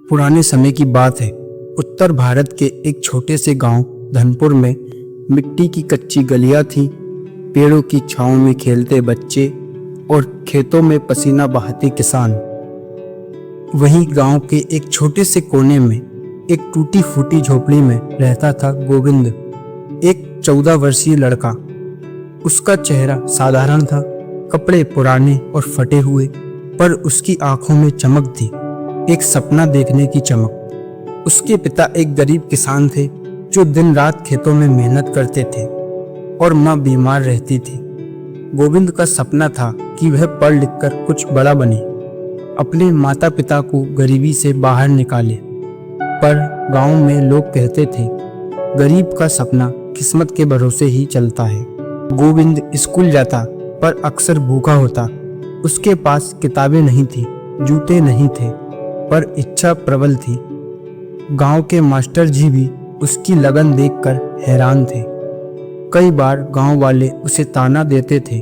पुराने समय की बात है। उत्तर भारत के एक छोटे से गांव धनपुर में मिट्टी की कच्ची गलियां थीं, पेड़ों की छांव में खेलते बच्चे और खेतों में पसीना बहाते किसान। वहीं गांव के एक छोटे से कोने में एक टूटी फूटी झोपड़ी में रहता था गोविंद, एक 14 वर्षीय लड़का। उसका चेहरा साधारण था, कपड़े पुराने और फटे हुए, पर उसकी आंखों में चमक थी, एक सपना देखने की चमक। उसके पिता एक गरीब किसान थे जो दिन रात खेतों में मेहनत करते थे और माँ बीमार रहती थी। गोविंद का सपना था कि वह पढ़ लिख कर कुछ बड़ा बने, अपने माता पिता को गरीबी से बाहर निकाले। पर गांव में लोग कहते थे, गरीब का सपना किस्मत के भरोसे ही चलता है। गोविंद स्कूल जाता पर अक्सर भूखा होता। उसके पास किताबें नहीं थी, जूते नहीं थे, पर इच्छा प्रबल थी। गांव के मास्टर जी भी उसकी लगन देखकर हैरान थे। कई बार गांव वाले उसे ताना देते थे,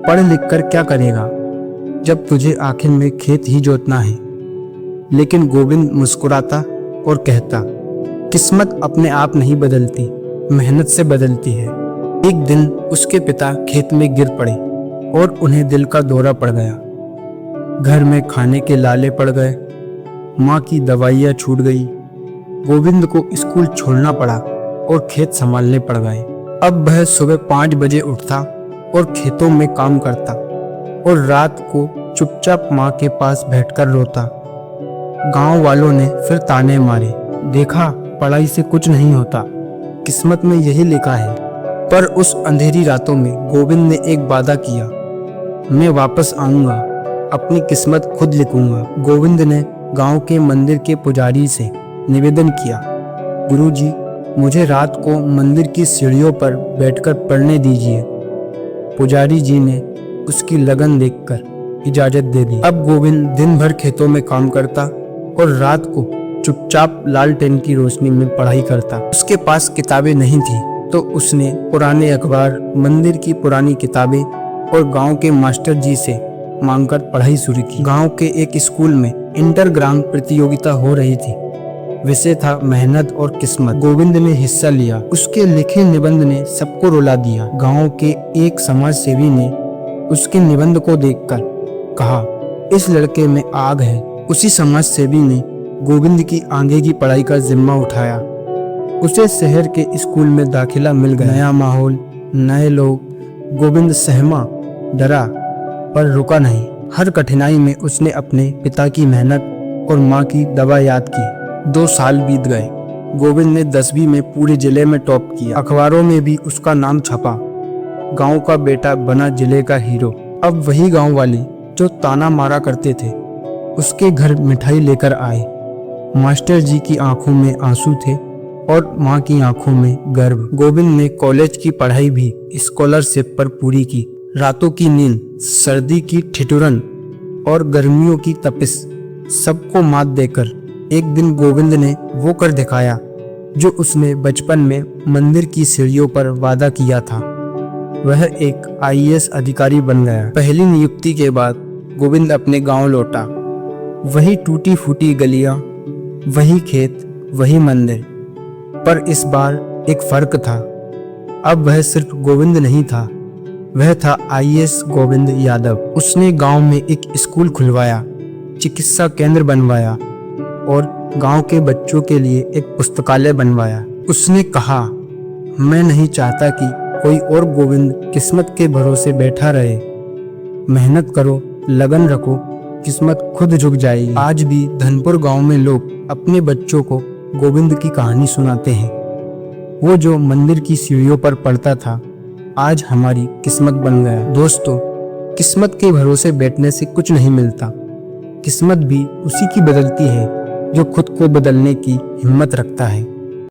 पढ़ लिख कर क्या करेगा जब तुझे आखिर में खेत ही जोतना है। लेकिन गोविंद मुस्कुराता और कहता, किस्मत अपने आप नहीं बदलती, मेहनत से बदलती है। एक दिन उसके पिता खेत में गिर पड़े और उन्हें दिल का दौरा पड़ गया। घर में खाने के लाले पड़ गए, माँ की दवाइयाँ छूट गई। गोविंद को स्कूल छोड़ना पड़ा और खेत संभालने पड़ गए। अब वह सुबह 5 बजे उठता और खेतों में काम करता और रात को चुपचाप माँ के पास बैठकर रोता। गांव वालों ने फिर ताने मारे, देखा पढ़ाई से कुछ नहीं होता, किस्मत में यही लिखा है। पर उस अंधेरी रातों में गोविंद ने एक वादा किया, मैं वापस आऊंगा, अपनी किस्मत खुद लिखूंगा। गोविंद ने गांव के मंदिर के पुजारी से निवेदन किया, गुरुजी, मुझे रात को मंदिर की सीढ़ियों पर बैठकर पढ़ने दीजिए। पुजारी जी ने उसकी लगन देखकर इजाजत दे दी। अब गोविंद दिन भर खेतों में काम करता और रात को चुपचाप लालटेन की रोशनी में पढ़ाई करता। उसके पास किताबें नहीं थी तो उसने पुराने अखबार, मंदिर की पुरानी किताबें और गांव के मास्टर जी से मांगकर पढ़ाई शुरू की। गांव के एक स्कूल में इंटर ग्राम प्रतियोगिता हो रही थी। विषय था मेहनत और किस्मत। गोविंद ने हिस्सा लिया। उसके लिखे निबंध ने सबको रुला दिया। गांव के एक समाज सेवी ने उसके निबंध को देखकर कहा, इस लड़के में आग है। उसी समाज सेवी ने गोविंद की आगे की पढ़ाई का जिम्मा उठाया। उसे शहर के स्कूल में दाखिला मिल गया। नया माहौल, नए लोग। गोविंद सहमा, डरा, पर रुका नहीं। हर कठिनाई में उसने अपने पिता की मेहनत और माँ की दवा याद की। 2 साल बीत गए। गोविंद ने 10वीं में पूरे जिले में टॉप किया। अखबारों में भी उसका नाम छपा। गांव का बेटा बना जिले का हीरो। अब वही गांव वाले जो ताना मारा करते थे उसके घर मिठाई लेकर आए। मास्टर जी की आंखों में आंसू थे और माँ की आंखों में गर्व। गोविंद ने कॉलेज की पढ़ाई भी स्कॉलरशिप पर पूरी की। रातों की नींद, सर्दी की ठिठुरन और गर्मियों की तपिश सबको मात देकर एक दिन गोविंद ने वो कर दिखाया जो उसने बचपन में मंदिर की सीढ़ियों पर वादा किया था। वह एक IAS अधिकारी बन गया। पहली नियुक्ति के बाद गोविंद अपने गांव लौटा। वही टूटी फूटी गलियां, वही खेत, वही मंदिर। पर इस बार एक फर्क था। अब वह सिर्फ गोविंद नहीं था, वह था IAS गोविंद यादव। उसने गांव में एक स्कूल खुलवाया, चिकित्सा केंद्र बनवाया और गांव के बच्चों के लिए एक पुस्तकालय बनवाया। उसने कहा, मैं नहीं चाहता कि कोई और गोविंद किस्मत के भरोसे बैठा रहे। मेहनत करो, लगन रखो, किस्मत खुद झुक जाएगी। आज भी धनपुर गांव में लोग अपने बच्चों को गोविंद की कहानी सुनाते हैं। वो जो मंदिर की सीढ़ियों पर पढ़ता था, आज हमारी किस्मत बन गया। दोस्तों, किस्मत के भरोसे बैठने से कुछ नहीं मिलता। किस्मत भी उसी की बदलती है जो खुद को बदलने की हिम्मत रखता है।